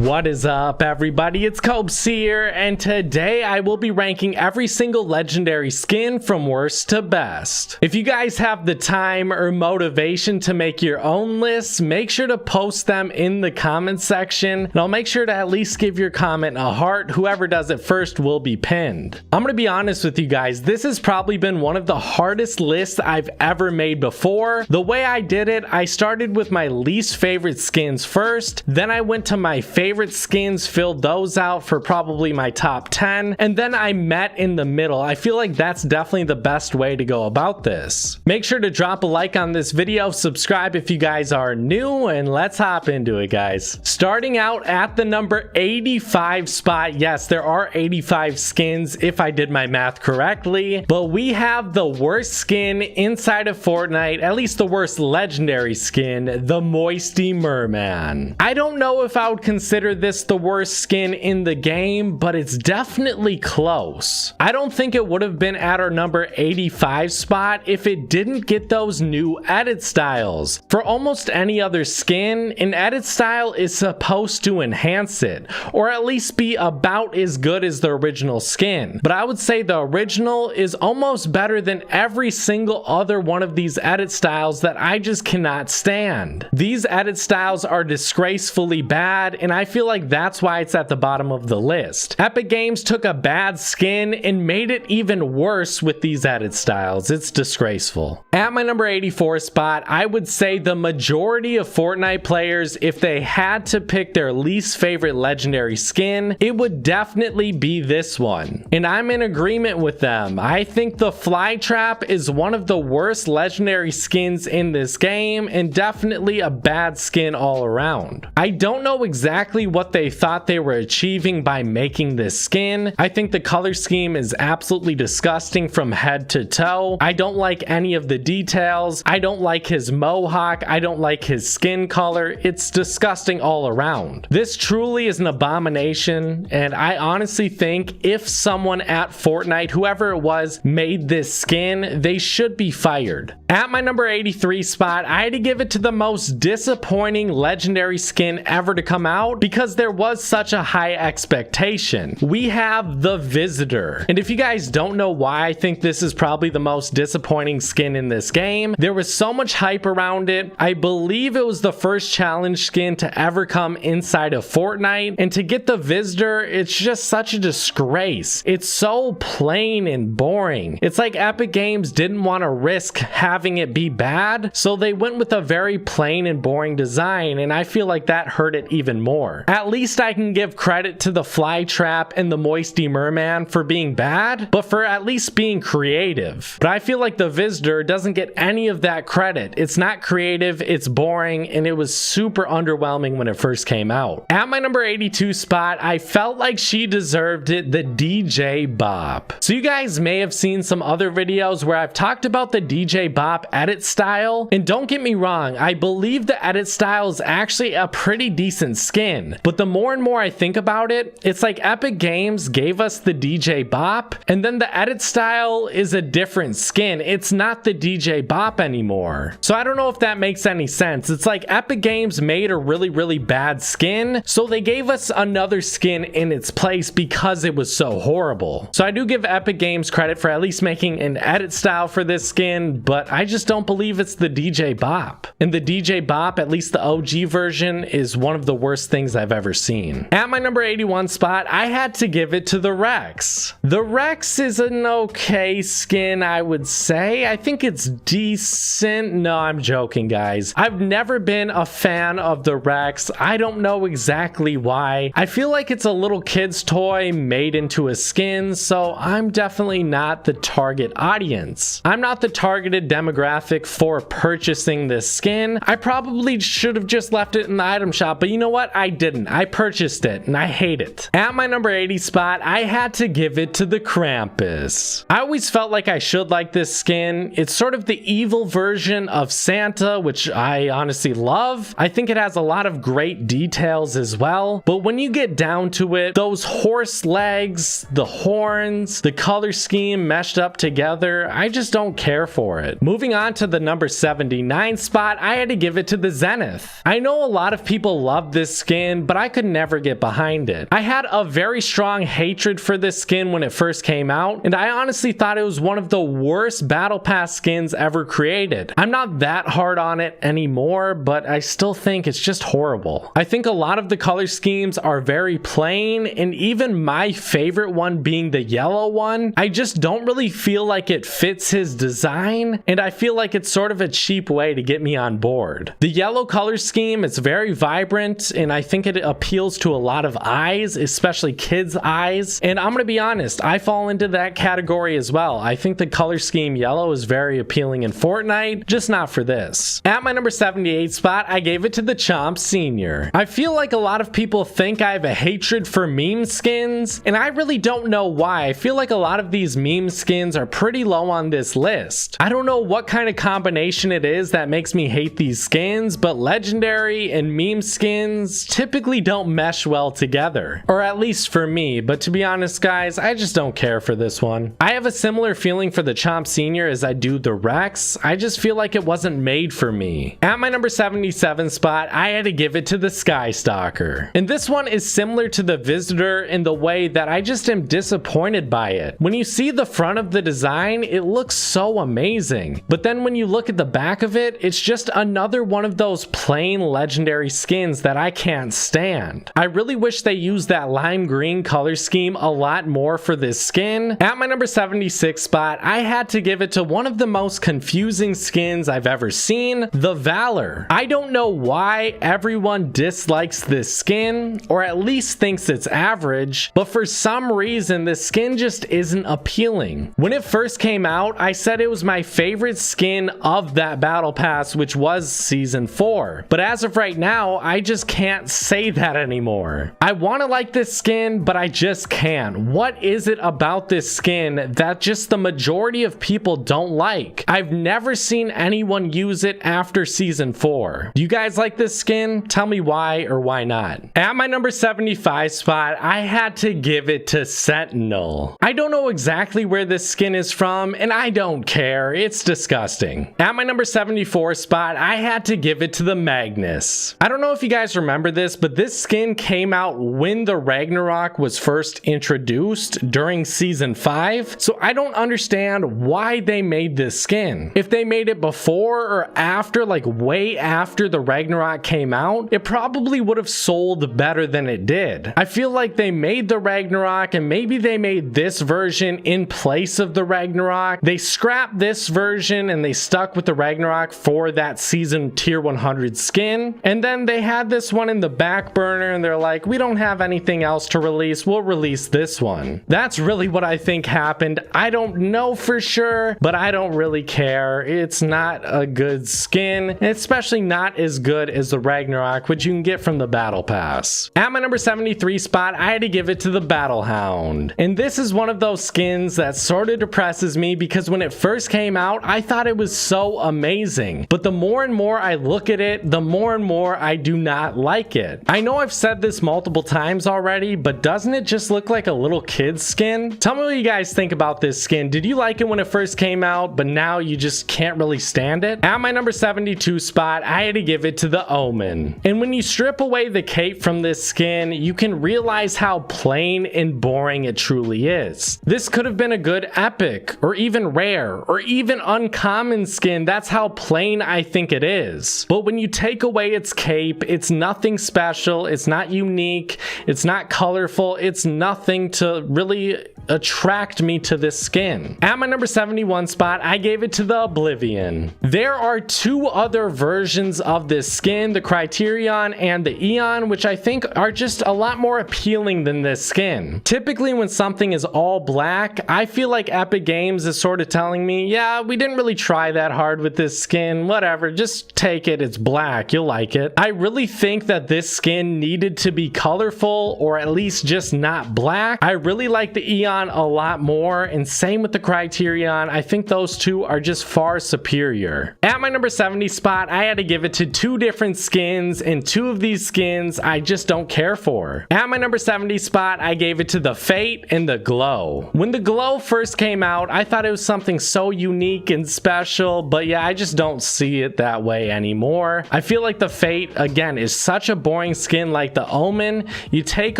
What is up, everybody? It's Copes here, and today I will be ranking every single legendary skin from worst to best. If you guys have the time or motivation to make your own lists, make sure to post them in the comment section, and I'll make sure to at least give your comment a heart. Whoever does it first will be pinned. I'm gonna be honest with you guys, this has probably been one of the hardest lists I've ever made before. The way I did it, I started with my least favorite skins first, then I went to my favorite skins, filled those out for probably my top 10, and then I met in the middle. I feel like that's definitely the best way to go about this. Make sure to drop a like on this video, subscribe if you guys are new, and let's hop into it, guys. Starting out at the number 85 spot, yes, there are 85 skins if I did my math correctly, but we have the worst skin inside of Fortnite, at least the worst legendary skin, the Moisty Merman. I don't know if I would consider this the worst skin in the game, but it's definitely close. I don't think it would have been at our number 85 spot if it didn't get those new edit styles. For almost any other skin, an edit style is supposed to enhance it, or at least be about as good as the original skin. But I would say the original is almost better than every single other one of these edit styles that I just cannot stand. These edit styles are disgracefully bad, and I feel like that's why it's at the bottom of the list. Epic Games took a bad skin and made it even worse with these edit styles. It's disgraceful. At my number 84 spot, I would say the majority of Fortnite players, if they had to pick their least favorite legendary skin, it would definitely be this one. And I'm in agreement with them. I think the Flytrap is one of the worst legendary skins in this game, and definitely a bad skin all around. I don't know exactly what they thought they were achieving by making this skin. I think the color scheme is absolutely disgusting from head to toe. I don't like any of the details. I don't like his mohawk. I don't like his skin color. It's disgusting all around. This truly is an abomination, and I honestly think if someone at Fortnite, whoever it was, made this skin, they should be fired. At my number 83 spot, I had to give it to the most disappointing legendary skin ever to come out, because there was such a high expectation. We have the Visitor, and if you guys don't know why I think this is probably the most disappointing skin in this game, there was so much hype around it. I believe it was the first challenge skin to ever come inside of Fortnite, and to get the Visitor, it's just such a disgrace. It's so plain and boring. It's like Epic Games didn't want to risk having it be bad, so they went with a very plain and boring design, and I feel like that hurt it even more. At least I can give credit to the Flytrap and the Moisty Merman for being bad, but for at least being creative. But I feel like the Visitor doesn't get any of that credit. It's not creative, it's boring, and it was super underwhelming when it first came out. At my number 82 spot, I felt like she deserved it, the DJ Bop. So you guys may have seen some other videos where I've talked about the DJ Bop edit style, and don't get me wrong, I believe the edit style is actually a pretty decent skin, but the more and more I think about it, it's like Epic Games gave us the DJ Bop, and then the edit style is a different skin. It's not the DJ Bop anymore. So I don't know if that makes any sense. It's like Epic Games made a really bad skin, so they gave us another skin in its place because it was so horrible. So I do give Epic Games credit for at least making an edit style for this skin, but I just don't believe it's the DJ Bop. And the DJ Bop, at least the OG version, is one of the worst things I've ever seen. At my number 81 spot, I had to give it to the Rex. The Rex is an okay skin, I would say. I think it's decent. No, I'm joking, guys. I've never been a fan of the Rex. I don't know exactly why. I feel like it's a little kid's toy made into a skin, so I'm definitely not the target audience. I'm not the targeted demographic for purchasing this skin. I probably should have just left it in the item shop, but you know what? I didn't. I purchased it, and I hate it. At my number 80 spot, I had to give it to the Krampus. I always felt like I should like this skin. It's sort of the evil version of Santa, which I honestly love. I think it has a lot of great details as well, but when you get down to it, those horse legs, the horns, the color scheme meshed up together, I just don't care for it. Moving on to the number 79 spot, I had to give it to the Zenith. I know a lot of people love this skin, skin, but I could never get behind it. I had a very strong hatred for this skin when it first came out, and I honestly thought it was one of the worst battle pass skins ever created. I'm not that hard on it anymore, but I still think it's just horrible. I think a lot of the color schemes are very plain, and even my favorite one being the yellow one, I just don't really feel like it fits his design, and I feel like it's sort of a cheap way to get me on board. The yellow color scheme is very vibrant, and I think it appeals to a lot of eyes, especially kids' eyes, and I'm gonna be honest, I fall into that category as well. I think the color scheme yellow is very appealing in Fortnite, just not for this. At my number 78 spot, I gave it to the Chomp Senior. I feel like a lot of people think I have a hatred for meme skins, and I really don't know why. I feel like a lot of these meme skins are pretty low on this list. I don't know what kind of combination it is that makes me hate these skins, but legendary and meme skins typically don't mesh well together, or at least for me. But to be honest guys, I just don't care for this one. I have a similar feeling for the Chomp Senior as I do the Rex. I just feel like it wasn't made for me. At my number 77 spot, I had to give it to the Sky Stalker, and this one is similar to the Visitor in the way that I just am disappointed by it. When you see the front of the design, it looks so amazing, but then when you look at the back of it, it's just another one of those plain legendary skins that I can't stand. I really wish they used that lime green color scheme a lot more for this skin. At my number 76 spot, I had to give it to one of the most confusing skins I've ever seen, the Valor. I don't know why everyone dislikes this skin, or at least thinks it's average, but for some reason this skin just isn't appealing. When it first came out, I said it was my favorite skin of that battle pass, which was season 4, but as of right now, I just can't say that anymore. I want to like this skin, but I just can't. What is it about this skin that just the majority of people don't like? I've never seen anyone use it after season 4. Do you guys like this skin? Tell me why or why not. At my number 75 spot, I had to give it to Sentinel. I don't know exactly where this skin is from, and I don't care. It's disgusting. At my number 74 spot, I had to give it to the Magnus. I don't know if you guys remember this, but this skin came out when the Ragnarok was first introduced during season 5, so I don't understand why they made this skin. If they made it before or after, like way after the Ragnarok came out, it probably would have sold better than it did. I feel like they made the Ragnarok and maybe they made this version in place of the Ragnarok. They scrapped this version and they stuck with the Ragnarok for that season tier 100 skin, and then they had this one in the back burner and they're like, we don't have anything else to release, we'll release this one. That's really what I think happened. I don't know for sure, but I don't really care. It's not a good skin, especially not as good as the Ragnarok, which you can get from the battle pass. At my number 73 spot, I had to give it to the Battlehound, and this is one of those skins that sort of depresses me because when it first came out, I thought it was so amazing, but the more and more I look at it, the more and more I do not like it. I know I've said this multiple times already, but doesn't it just look like a little kid's skin? Tell me what you guys think about this skin. Did you like it when it first came out, but now you just can't really stand it? At my number 72 spot, I had to give it to the Omen. And when you strip away the cape from this skin, you can realize how plain and boring it truly is. This could have been a good epic, or even rare, or even uncommon skin. That's how plain I think it is. But when you take away its cape, it's nothing special, it's not unique, it's not colorful, it's nothing to really attract me to this skin. At my number 71 spot, I gave it to the Oblivion. There are two other versions of this skin, the Criterion and the Eon, which I think are just a lot more appealing than this skin. Typically when something is all black, I feel like Epic Games is sort of telling me, yeah, we didn't really try that hard with this skin, whatever, just take it, it's black, you'll like it. I really think that this skin needed to be colorful, or at least just not black. I really like the Eon Criterion a lot more, and same with the Criterion. I think those two are just far superior. At my number 70 spot, I had to give it to two different skins, and two of these skins I just don't care for. At my number 70 spot, I gave it to the Fate and the Glow. When the Glow first came out, I thought it was something so unique and special, but yeah, I just don't see it that way anymore. I feel like the Fate, again, is such a boring skin like the Omen. You take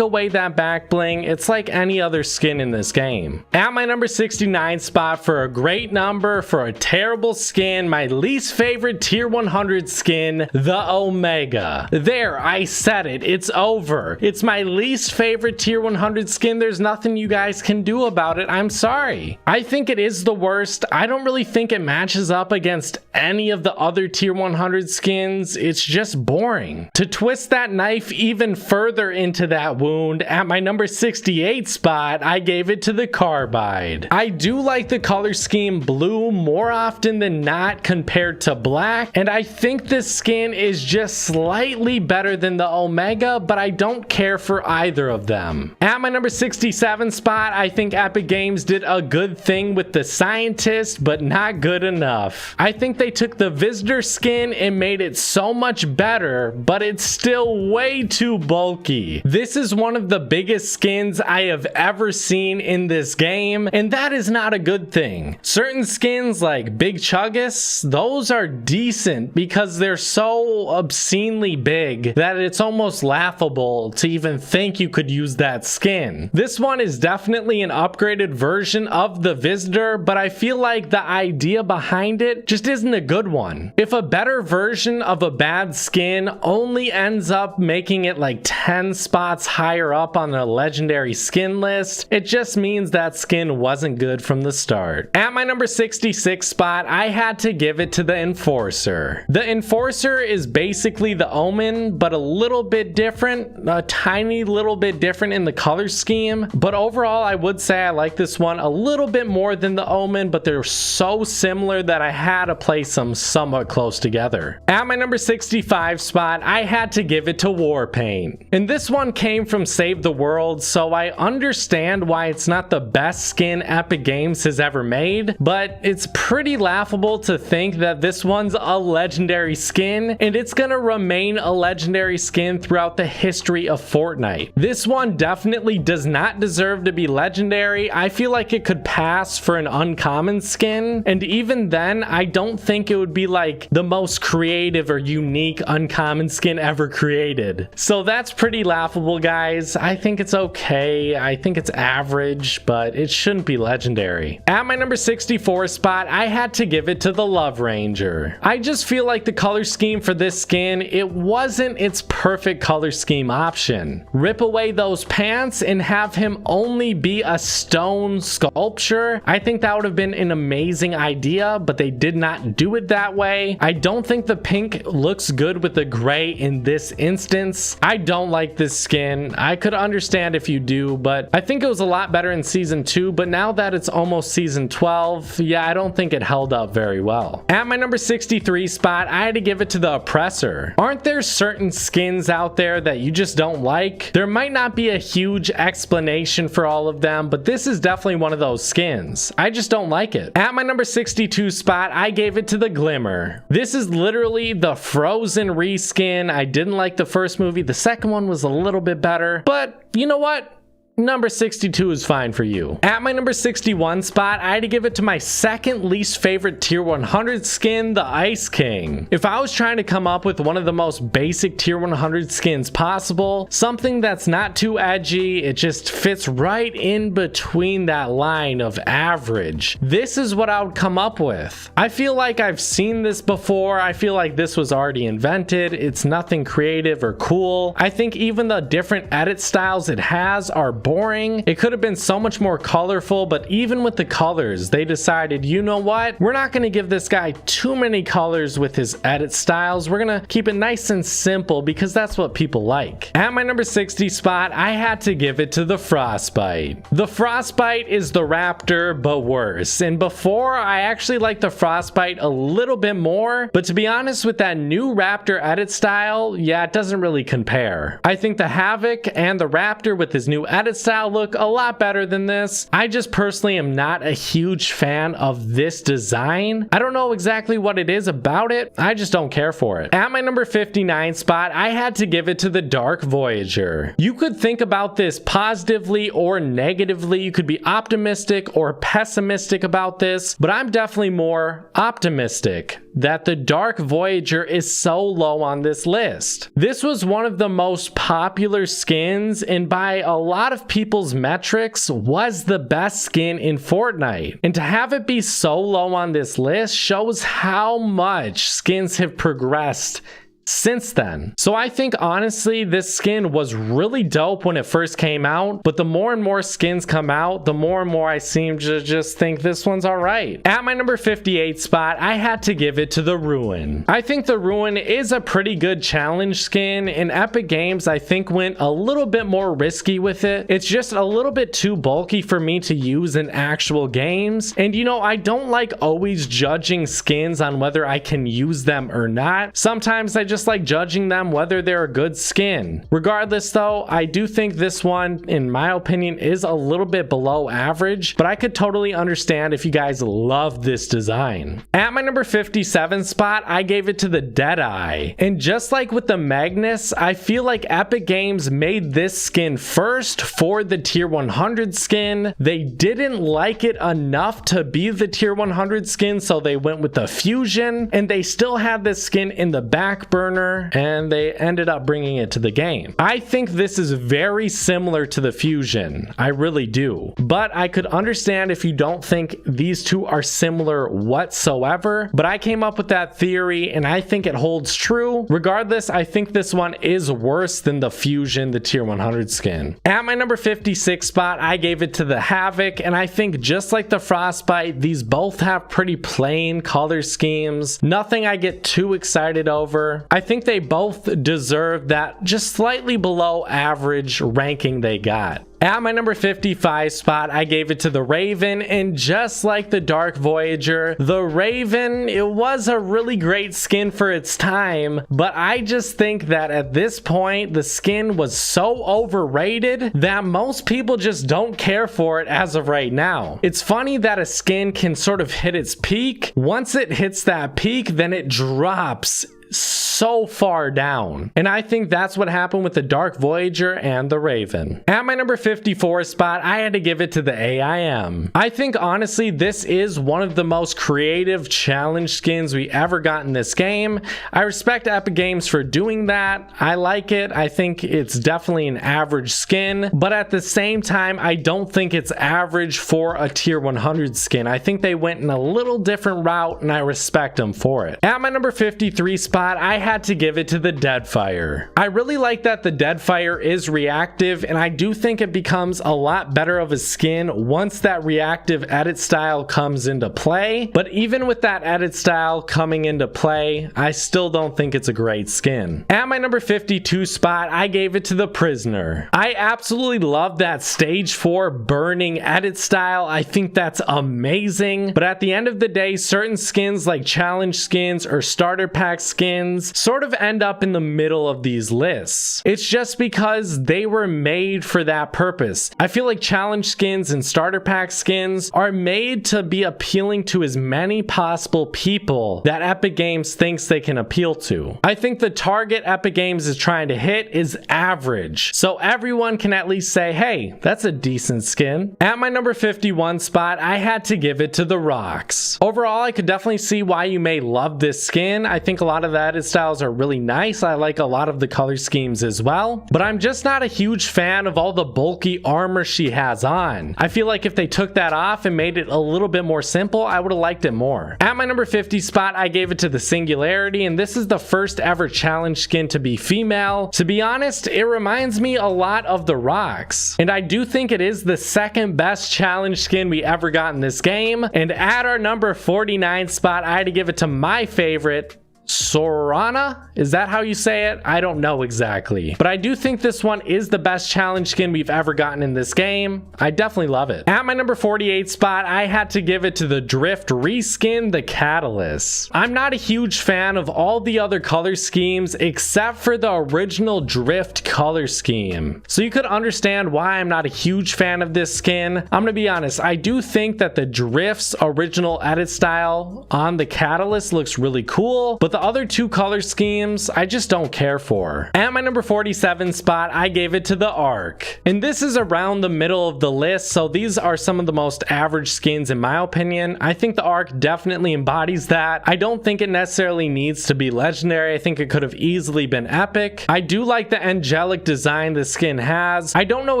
away that back bling, it's like any other skin in this game. At my number 69 spot, for a great number, for a terrible skin, my least favorite tier 100 skin, the Omega. There, I said it, it's over. It's my least favorite tier 100 skin. There's nothing you guys can do about it. I'm sorry. I think it is the worst. I don't really think it matches up against any of the other tier 100 skins. It's just boring. To twist that knife even further into that wound, at my number 68 spot, I gave it to the Carbide. I do like the color scheme blue more often than not compared to black, and I think this skin is just slightly better than the Omega, but I don't care for either of them. At my number 67 spot, I think Epic Games did a good thing with the Scientist, but not good enough. I think they took the Visitor skin and made it so much better, but it's still way too bulky. This is one of the biggest skins I have ever seen in this game, and that is not a good thing. Certain skins like Big Chuggus, those are decent because they're so obscenely big that it's almost laughable to even think you could use that skin. This one is definitely an upgraded version of the Visitor, but I feel like the idea behind it just isn't a good one. If a better version of a bad skin only ends up making it like 10 spots higher up on the legendary skin list, it just means that skin wasn't good from the start. At my number 66 spot, I had to give it to the Enforcer. The Enforcer is basically the Omen, but a little bit different, a tiny little bit different in the color scheme, but overall I would say I like this one a little bit more than the Omen, but they're so similar that I had to place them somewhat close together. At my number 65 spot, I had to give it to Warpaint. And this one came from Save the World, so I understand why it's not the best skin Epic Games has ever made, but it's pretty laughable to think that this one's a legendary skin, and it's gonna remain a legendary skin throughout the history of Fortnite. This one definitely does not deserve to be legendary. I feel like it could pass for an uncommon skin, and even then, I don't think it would be like the most creative or unique uncommon skin ever created. So that's pretty laughable, guys. I think it's okay. I think it's average, but it shouldn't be legendary. At my number 64 spot, I had to give it to the Love Ranger. I just feel like the color scheme for this skin, it wasn't its perfect color scheme option. Rip away those pants and have him only be a stone sculpture. I think that would have been an amazing idea, but they did not do it that way. I don't think the pink looks good with the gray in this instance. I don't like this skin. I could understand if you do, but I think it was a lot better in season 2, but now that it's almost season 12, yeah, I don't think it held up very well. At my number 63 spot, I had to give it to the Oppressor. Aren't there certain skins out there that you just don't like? There might not be a huge explanation for all of them, but this is definitely one of those skins. I just don't like it. At my number 62 spot, I gave it to the Glimmer. This is literally the Frozen reskin. I didn't like the first movie. The second one was a little bit better, but you know what? Number 62 is fine for you. At my number 61 spot, I had to give it to my second least favorite tier 100 skin, the Ice King. If I was trying to come up with one of the most basic tier 100 skins possible, something that's not too edgy, it just fits right in between that line of average, this is what I would come up with. I feel like I've seen this before. I feel like this was already invented. It's nothing creative or cool. I think even the different edit styles it has are boring. It could have been so much more colorful, but even with the colors, they decided, you know what? We're not going to give this guy too many colors with his edit styles. We're going to keep it nice and simple because that's what people like. At my number 60 spot, I had to give it to the Frostbite. The Frostbite is the Raptor, but worse. And before, I actually liked the Frostbite a little bit more, but to be honest, with that new Raptor edit style, yeah, it doesn't really compare. I think the Havoc and the Raptor with his new edit edit style look a lot better than this. I just personally am not a huge fan of this design. I don't know exactly what it is about it. I just don't care for it. At my number 59 spot, I had to give it to the Dark Voyager. You could think about this positively or negatively. You could be optimistic or pessimistic about this, but I'm definitely more optimistic that the Dark Voyager is so low on this list. This was one of the most popular skins, and by a lot of people's metrics was the best skin in Fortnite. And to have it be so low on this list shows how much skins have progressed since then. So I think honestly this skin was really dope when it first came out, but the more and more skins come out, the more and more I seem to just think this one's all right. At my number 58 spot, I had to give it to the Ruin. I think the Ruin is a pretty good challenge skin, and Epic Games I think went a little bit more risky with it. It's just a little bit too bulky for me to use in actual games, and you know, I don't like always judging skins on whether I can use them or not. Sometimes I just like judging them whether they're a good skin. Regardless though, I do think this one, in my opinion, is a little bit below average, but I could totally understand if you guys love this design. At my number 57 spot, I gave it to the Deadeye. And just like with the Magnus, I feel like Epic Games made this skin first for the tier 100 skin. They didn't like it enough to be the tier 100 skin, so they went with the Fusion, and they still had this skin in the back burner, and they ended up bringing it to the game. I think this is very similar to the Fusion. I really do. But I could understand if you don't think these two are similar whatsoever, but I came up with that theory and I think it holds true. Regardless, I think this one is worse than the Fusion, the tier 100 skin. At my number 56 spot, I gave it to the Havoc, and I think just like the Frostbite, these both have pretty plain color schemes. Nothing I get too excited over. I think they both deserve that just slightly below average ranking they got. At my number 55 spot, I gave it to the Raven, and just like the Dark Voyager, the Raven, it was a really great skin for its time, but I just think that at this point, the skin was so overrated that most people just don't care for it as of right now. It's funny that a skin can sort of hit its peak. Once it hits that peak, then it drops so far down, and I think that's what happened with the Dark Voyager and the Raven. At my number 54 spot, I had to give it to the AIM. I think honestly this is one of the most creative challenge skins we ever got in this game. I respect Epic Games for doing that. I like it. I think it's definitely an average skin, but at the same time I don't think it's average for a tier 100 skin. I think they went in a little different route, and I respect them for it. At my number 53 spot, I had to give it to the Deadfire. I really like that the Deadfire is reactive, and I do think it becomes a lot better of a skin once that reactive edit style comes into play. But even with that edit style coming into play, I still don't think it's a great skin. At my number 52 spot, I gave it to the Prisoner. I absolutely love that stage 4 burning edit style. I think that's amazing, but at the end of the day, certain skins like challenge skins or starter pack skins sort of end up in the middle of these lists. It's just because they were made for that purpose. I feel like challenge skins and starter pack skins are made to be appealing to as many possible people that Epic Games thinks they can appeal to. I think the target Epic Games is trying to hit is average, so everyone can at least say, hey, that's a decent skin. At my number 51 spot, I had to give it to the Rocks. Overall, I could definitely see why you may love this skin. I think a lot of the edit styles are really nice. I like a lot of the color schemes as well, but I'm just not a huge fan of all the bulky armor she has on. I feel like if they took that off and made it a little bit more simple, I would have liked it more. At my number 50 spot, I gave it to the Singularity, and this is the first ever challenge skin to be female. To be honest, it reminds me a lot of the Rocks, and I do think it is the second best challenge skin we ever got in this game. And at our number 49 spot, I had to give it to my favorite, Sorana? Is that how you say it? I don't know exactly. But I do think this one is the best challenge skin we've ever gotten in this game. I definitely love it. At my number 48 spot, I had to give it to the Drift reskin, the Catalyst. I'm not a huge fan of all the other color schemes except for the original Drift color scheme. So you could understand why I'm not a huge fan of this skin. I'm gonna be honest, I do think that the Drift's original edit style on the Catalyst looks really cool, but the other two color schemes I just don't care for. At my number 47 spot, I gave it to the Arc. And this is around the middle of the list, so these are some of the most average skins in my opinion. I think the Arc definitely embodies that. I don't think it necessarily needs to be legendary. I think it could have easily been epic. I do like the angelic design the skin has. I don't know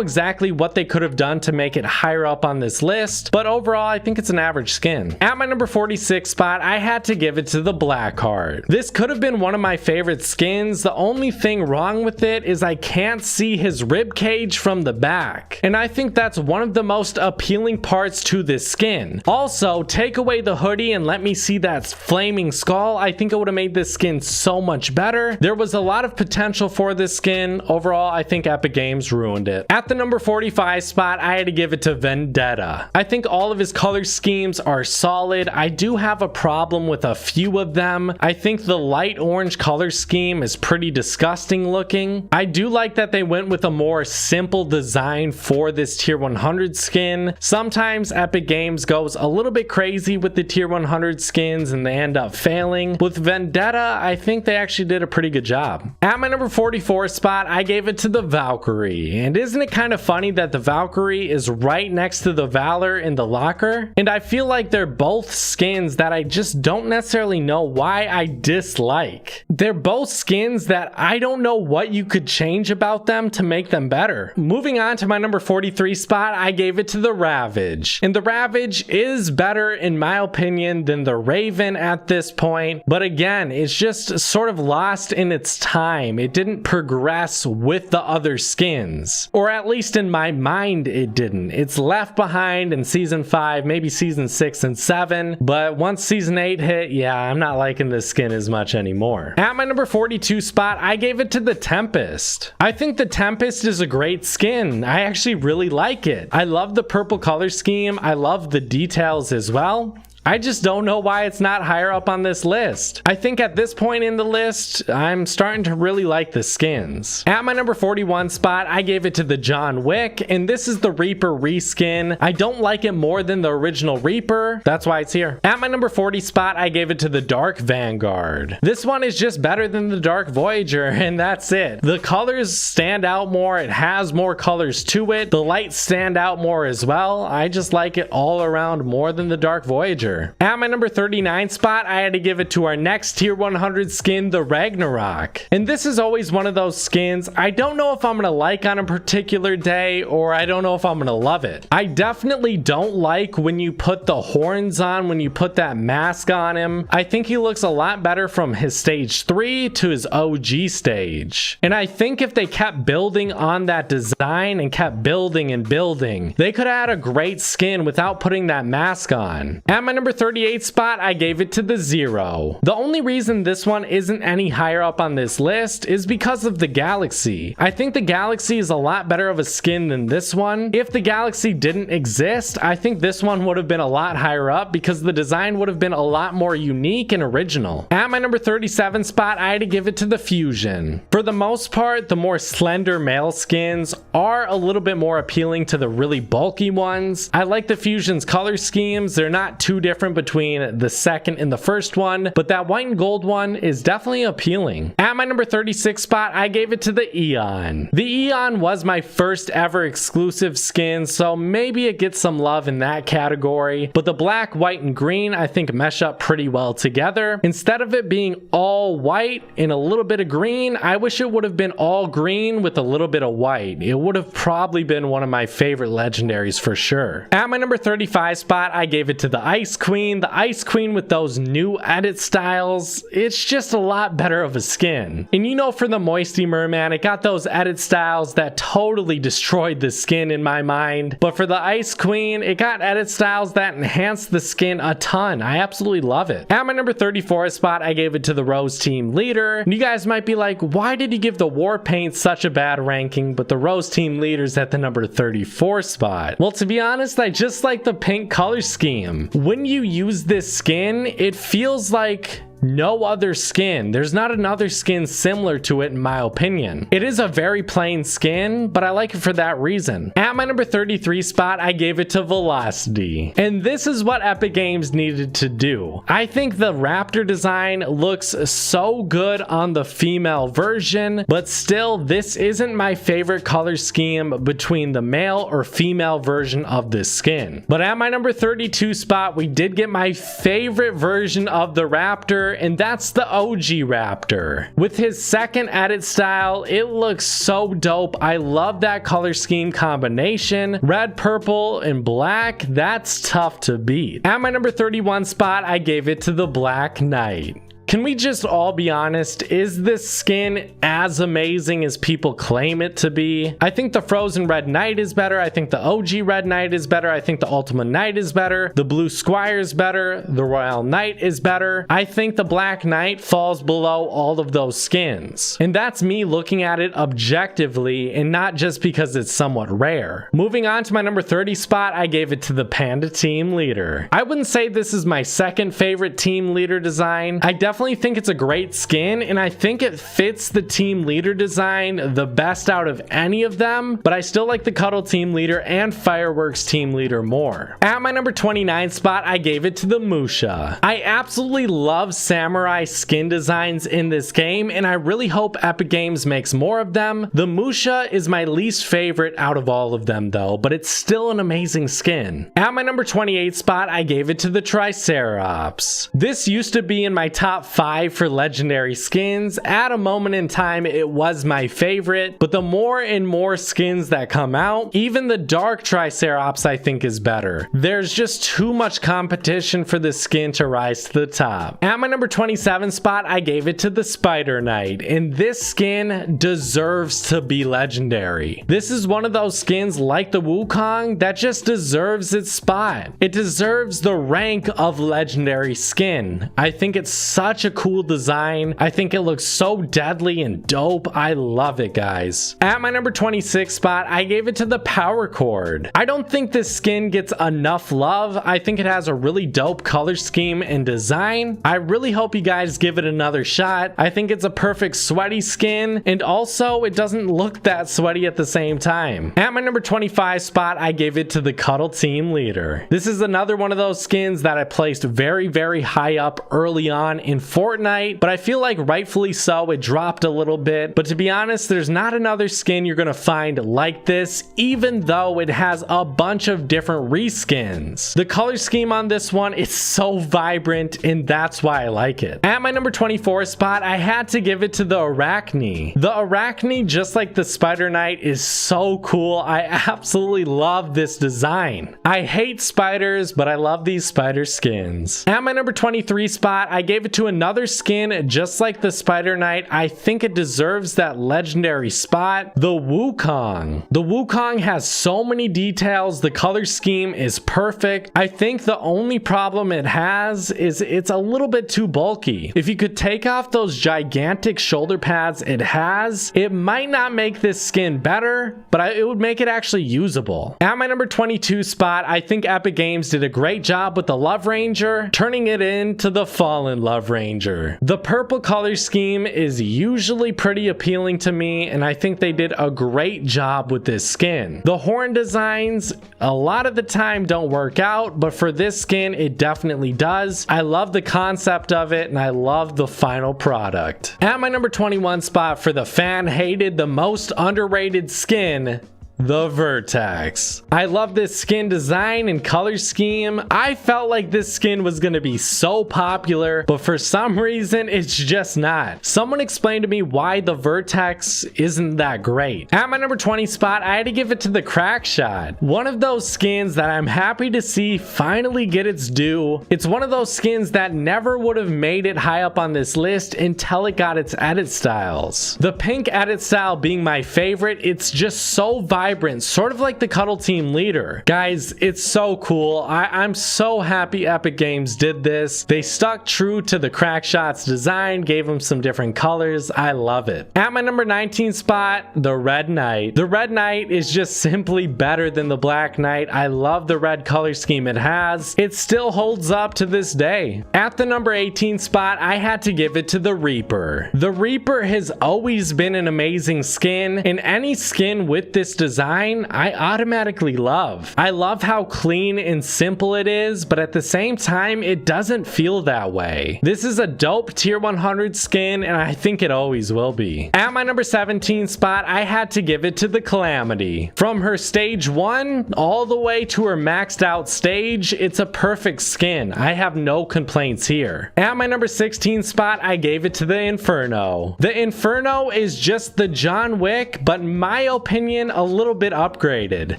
exactly what they could have done to make it higher up on this list, but overall I think it's an average skin. At my number 46 spot, I had to give it to the Blackheart. This could have been one of my favorite skins. The only thing wrong with it is I can't see his rib cage from the back, and I think that's one of the most appealing parts to this skin. Also, take away the hoodie and let me see that flaming skull. I think it would have made this skin so much better. There was a lot of potential for this skin. Overall, I think Epic Games ruined it. At the number 45 spot, I had to give it to Vendetta. I think all of his color schemes are solid. I do have a problem with a few of them. I think the light orange color scheme is pretty disgusting looking. I do like that they went with a more simple design for this tier 100 skin. Sometimes Epic Games goes a little bit crazy with the tier 100 skins and they end up failing. With Vendetta, I think they actually did a pretty good job. At my number 44 spot, I gave it to the Valkyrie. And isn't it kind of funny that the Valkyrie is right next to the Valor in the locker? And I feel like they're both skins that I just don't necessarily know why I dislike. They're both skins that I don't know what you could change about them to make them better. Moving on to my number 43 spot, I gave it to the Ravage. And the Ravage is better in my opinion than the Raven at this point, but again, it's just sort of lost in its time. It didn't progress with the other skins, or at least in my mind it didn't. It's left behind in season 5, maybe season 6 and 7, but once season 8 hit, yeah, I'm not liking this skin as much anymore. At my number 42 spot, I gave it to the Tempest. I think the Tempest is a great skin. I actually really like it. I love the purple color scheme. I love the details as well. I just don't know why it's not higher up on this list. I think at this point in the list, I'm starting to really like the skins. At my number 41 spot, I gave it to the John Wick, and this is the Reaper reskin. I don't like it more than the original Reaper. That's why it's here. At my number 40 spot, I gave it to the Dark Vanguard. This one is just better than the Dark Voyager, and that's it. The colors stand out more. It has more colors to it. The lights stand out more as well. I just like it all around more than the Dark Voyager. At my number 39 spot, I had to give it to our next tier 100 skin, the Ragnarok. And this is always one of those skins I don't know if I'm gonna like on a particular day, or I don't know if I'm gonna love it. I definitely don't like when you put the horns on, when you put that mask on him. I think he looks a lot better from his stage 3 to his OG stage. And I think if they kept building on that design and kept building and building, they could have had a great skin without putting that mask on. At my number 38 spot, I gave it to the Zero. The only reason this one isn't any higher up on this list is because of the Galaxy. I think the Galaxy is a lot better of a skin than this one. If the Galaxy didn't exist, I think this one would have been a lot higher up because the design would have been a lot more unique and original. At my number 37 spot, I had to give it to the Fusion. For the most part, the more slender male skins are a little bit more appealing to the really bulky ones. I like the Fusion's color schemes. They're not too different between the second and the first one, but that white and gold one is definitely appealing. At my number 36 spot, I gave it to the Eon. The Eon was my first ever exclusive skin, so maybe it gets some love in that category, but the black, white, and green I think mesh up pretty well together. Instead of it being all white and a little bit of green, I wish it would have been all green with a little bit of white. It would have probably been one of my favorite legendaries for sure. At my number 35 spot, I gave it to the Ice Ice Queen. The Ice Queen with those new edit styles, it's just a lot better of a skin. And you know, for the Moisty Merman, it got those edit styles that totally destroyed the skin in my mind. But for the Ice Queen, it got edit styles that enhanced the skin a ton. I absolutely love it. At my number 34 spot, I gave it to the Rose Team Leader. And you guys might be like, why did you give the War Paint such a bad ranking, but the Rose Team Leader's at the number 34 spot? Well, to be honest, I just like the pink color scheme. When you use this skin, it feels like no other skin. There's not another skin similar to it in my opinion. It is a very plain skin, but I like it for that reason. At my number 33 spot, I gave it to Velocity. And this is what Epic Games needed to do. I think the Raptor design looks so good on the female version, but still, this isn't my favorite color scheme between the male or female version of this skin. But at my number 32 spot, we did get my favorite version of the Raptor, and that's the OG Raptor. With his second edit style, it looks so dope. I love that color scheme combination. Red, purple, and black, that's tough to beat. At my number 31 spot, I gave it to the Black Knight. Can we just all be honest? Is this skin as amazing as people claim it to be? I think the Frozen Red Knight is better. I think the OG Red Knight is better. I think the Ultimate Knight is better. The Blue Squire is better. The Royale Knight is better. I think the Black Knight falls below all of those skins. And that's me looking at it objectively and not just because it's somewhat rare. Moving on to my number 30 spot, I gave it to the Panda Team Leader. I wouldn't say this is my second favorite Team Leader design. I definitely think it's a great skin, and I think it fits the Team Leader design the best out of any of them, but I still like the Cuddle Team Leader and Fireworks Team Leader more. At my number 29 spot, I gave it to the Musha. I absolutely love samurai skin designs in this game, and I really hope Epic Games makes more of them. The Musha is my least favorite out of all of them though, but it's still an amazing skin. At my number 28 spot, I gave it to the Triceratops. This used to be in my top 5 for legendary skins. At a moment in time, it was my favorite, but the more and more skins that come out, even the Dark Triceratops I think is better. There's just too much competition for this skin to rise to the top. At my number 27 spot, I gave it to the Spider Knight, and this skin deserves to be legendary. This is one of those skins like the Wukong that just deserves its spot. It deserves the rank of legendary skin. I think it's such a cool design. I think it looks so deadly and dope. I love it, guys. At my number 26 spot, I gave it to the Power Chord. I don't think this skin gets enough love. I think it has a really dope color scheme and design. I really hope you guys give it another shot. I think it's a perfect sweaty skin, and also it doesn't look that sweaty at the same time. At my number 25 spot, I gave it to the Cuddle Team Leader. This is another one of those skins that I placed very, very high up early on in Fortnite, but I feel like rightfully so, it dropped a little bit. But to be honest, there's not another skin you're gonna find like this, even though it has a bunch of different reskins. The color scheme on this one is so vibrant, and that's why I like it. At my number 24 spot, I had to give it to the Arachne. The Arachne, just like the Spider Knight, is so cool. I absolutely love this design. I hate spiders, but I love these spider skins. At my number 23 spot, I gave it to another skin just like the Spider Knight. I think it deserves that legendary spot, the Wukong. The Wukong has so many details. The color scheme is perfect. I think the only problem it has is it's a little bit too bulky. If you could take off those gigantic shoulder pads it has, it might not make this skin better, but it would make it actually usable. At my number 22 spot, I think Epic Games did a great job with the Love Ranger, turning it into the Fallen Love Ranger. The purple color scheme is usually pretty appealing to me, and I think they did a great job with this skin. The horn designs a lot of the time don't work out, but for this skin it definitely does. I love the concept of it, and I love the final product. At my number 21 spot, for the fan hated, the most underrated skin, the Vertex. I love this skin design and color scheme. I felt like this skin was gonna be so popular, but for some reason it's just not. Someone explained to me why the Vertex isn't that great. At my number 20 spot, I had to give it to the Crack Shot. One of those skins that I'm happy to see finally get its due. It's one of those skins that never would have made it high up on this list until it got its edit styles. The pink edit style being my favorite. It's just so vibrant, sort of like the Cuddle Team leader. Guys, it's so cool. I'm so happy Epic Games did this. They stuck true to the Crack Shot's design, gave them some different colors. I love it. At my number 19 spot, the Red Knight. The Red Knight is just simply better than the Black Knight. I love the red color scheme it has. It still holds up to this day. At the number 18 spot, I had to give it to the Reaper. The Reaper has always been an amazing skin, and any skin with this design, I automatically love. I love how clean and simple it is, but at the same time, it doesn't feel that way. This is a dope tier 100 skin, and I think it always will be. At my number 17 spot, I had to give it to the Calamity. From her stage 1 all the way to her maxed out stage, it's a perfect skin. I have no complaints here. At my number 16 spot, I gave it to the Inferno. The Inferno is just the John Wick, but in my opinion, a little bit upgraded.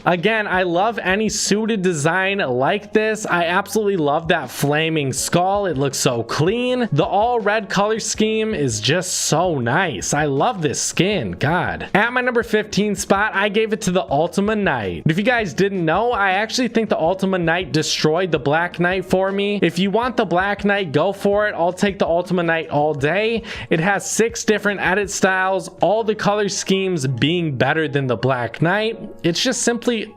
Again, I love any suited design like this. I absolutely love that flaming skull. It looks so clean. The all red color scheme is just so nice. I love this skin, God. At my number 15 spot, I gave it to the Ultima Knight. If you guys didn't know, I actually think the Ultima Knight destroyed the Black Knight for me. If you want the Black Knight, go for it. I'll take the Ultima Knight all day. It has 6 different edit styles, all the color schemes being better than the Black Knight. It's just simply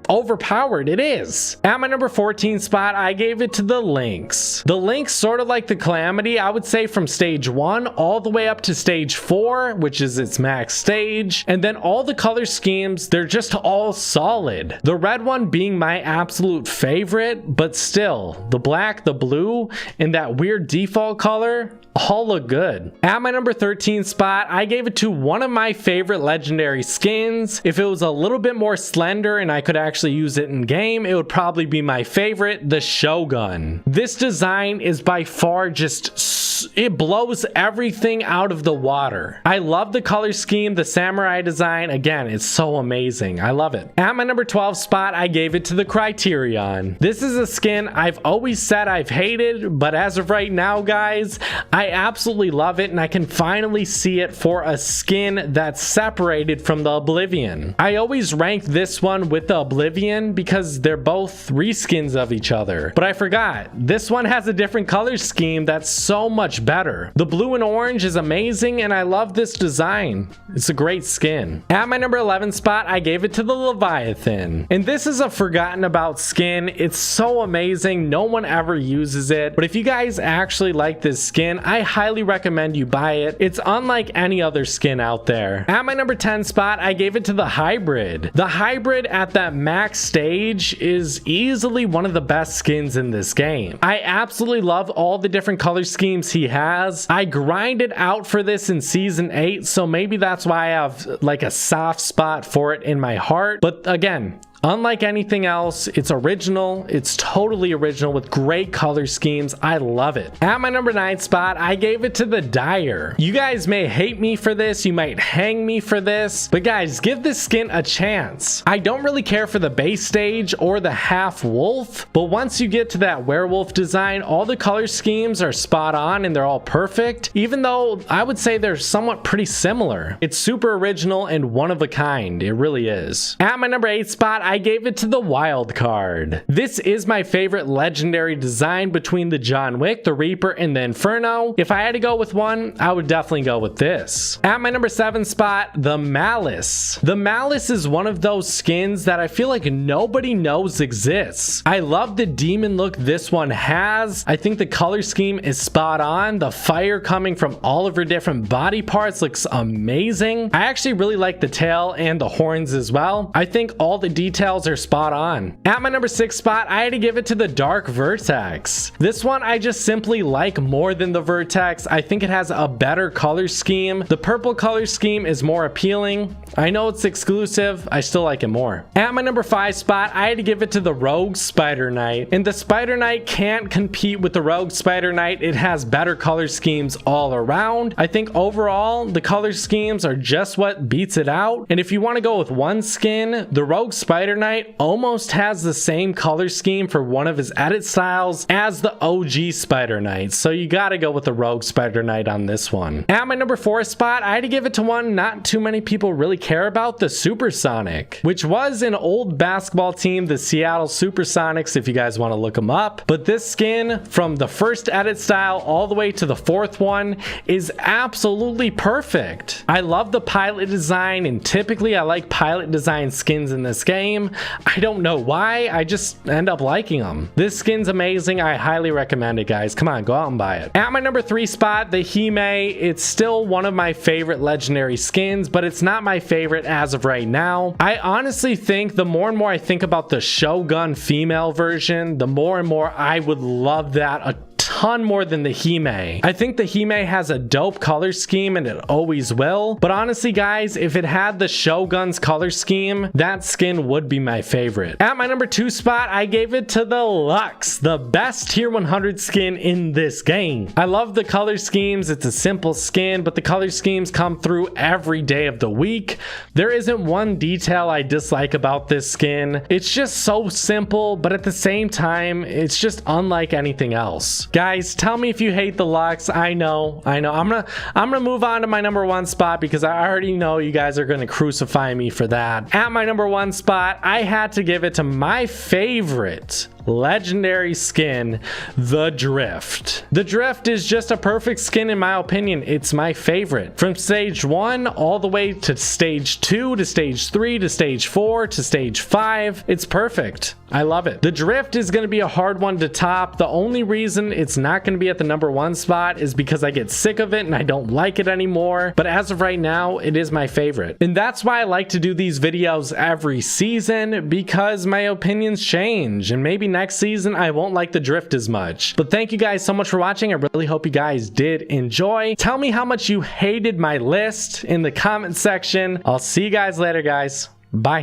overpowered. It is. At my number 14 spot, I gave it to the Lynx. The Lynx, sort of like the Calamity, I would say from stage 1 all the way up to stage 4, which is its max stage, and then all the color schemes, they're just all solid. The red one being my absolute favorite, but still, the black, the blue, and that weird default color, all look good. At my number 13 spot, I gave it to one of my favorite legendary skins. If it was a little bit more slender and I could actually use it in game, it would probably be my favorite, the Shogun. This design is by far just, it blows everything out of the water. I love the color scheme, the samurai design. Again, it's so amazing. I love it. At my number 12 spot, I gave it to the Criterion. This is a skin I've always said I've hated, but as of right now, guys, I absolutely love it, and I can finally see it for a skin that's separated from the Oblivion. I always rank this one with the Oblivion because they're both reskins of each other, but I forgot. This one has a different color scheme that's so much better. The blue and orange is amazing, and I love this design. It's a great skin. At my number 11 spot, I gave it to the Leviathan, and this is a forgotten about skin. It's so amazing. No one ever uses it, but if you guys actually like this skin, I highly recommend you buy it. It's unlike any other skin out there. At my number 10 spot, I gave it to the Hybrid. The Hybrid at that max stage is easily one of the best skins in this game. I absolutely love all the different color schemes he has. I grinded out for this in season 8, so maybe that's why I have like a soft spot for it in my heart. But again, unlike anything else, it's original. It's totally original with great color schemes. I love it. At my number 9 spot, I gave it to the Dire. You guys may hate me for this. You might hang me for this. But guys, give this skin a chance. I don't really care for the base stage or the half wolf, but once you get to that werewolf design, all the color schemes are spot on and they're all perfect, even though I would say they're somewhat pretty similar. It's super original and one of a kind. It really is. At my number 8 spot, I gave it to the Wild Card. This is my favorite legendary design between the John Wick, the Reaper, and the Inferno. If I had to go with one, I would definitely go with this. At my number 7 spot, the Malice. The Malice is one of those skins that I feel like nobody knows exists. I love the demon look this one has. I think the color scheme is spot on. The fire coming from all of her different body parts looks amazing. I actually really like the tail and the horns as well. I think all the details details are spot on. At my number 6 spot, I had to give it to the Dark Vertex. This one I just simply like more than the Vertex. I think it has a better color scheme. The purple color scheme is more appealing. I know it's exclusive, I still like it more. At my number 5 spot, I had to give it to the Rogue Spider Knight. And the Spider Knight can't compete with the Rogue Spider Knight. It has better color schemes all around. I think overall, the color schemes are just what beats it out. And if you want to go with one skin, the Rogue Spider Knight almost has the same color scheme for one of his edit styles as the OG Spider Knight. So you gotta go with the Rogue Spider Knight on this one. At my number 4 spot, I had to give it to one not too many people really care about, the Supersonic, which was an old basketball team, the Seattle Supersonics, if you guys want to look them up. But this skin, from the first edit style all the way to the 4th one, is absolutely perfect. I love the pilot design, and typically I like pilot design skins in this game. I don't know why, I just end up liking them. This skin's amazing. I highly recommend it, guys. Come on, go out and buy it. At my number 3 spot, the Hime. It's still one of my favorite legendary skins, but it's not my favorite as of right now. I honestly think the more and more I think about the Shogun female version, the more and more I would love that a ton more than the Hime. I think the Hime has a dope color scheme, and it always will. But honestly, guys, if it had the Shogun's color scheme, that skin would be my favorite. At my number 2 spot, I gave it to the Lux, the best tier 100 skin in this game. I love the color schemes. It's a simple skin, but the color schemes come through every day of the week. There isn't one detail I dislike about this skin. It's just so simple, but at the same time, it's just unlike anything else. Guys, tell me if you hate the Lux. I know. I'm gonna move on to my number 1 spot because I already know you guys are gonna crucify me for that. At my number 1 spot, I had to give it to my favorite legendary skin, the Drift. The Drift is just a perfect skin in my opinion. It's my favorite. From stage 1 all the way to stage 2 to stage 3 to stage 4 to stage 5. It's perfect. I love it. The Drift is going to be a hard one to top. The only reason it's not going to be at the number 1 spot is because I get sick of it and I don't like it anymore. But as of right now, it is my favorite. And that's why I like to do these videos every season, because my opinions change, and maybe next season I won't like the Drift as much. But thank you guys so much for watching. I really hope you guys did enjoy. Tell me how much you hated my list in the comment section. I'll see you guys later, guys. Bye.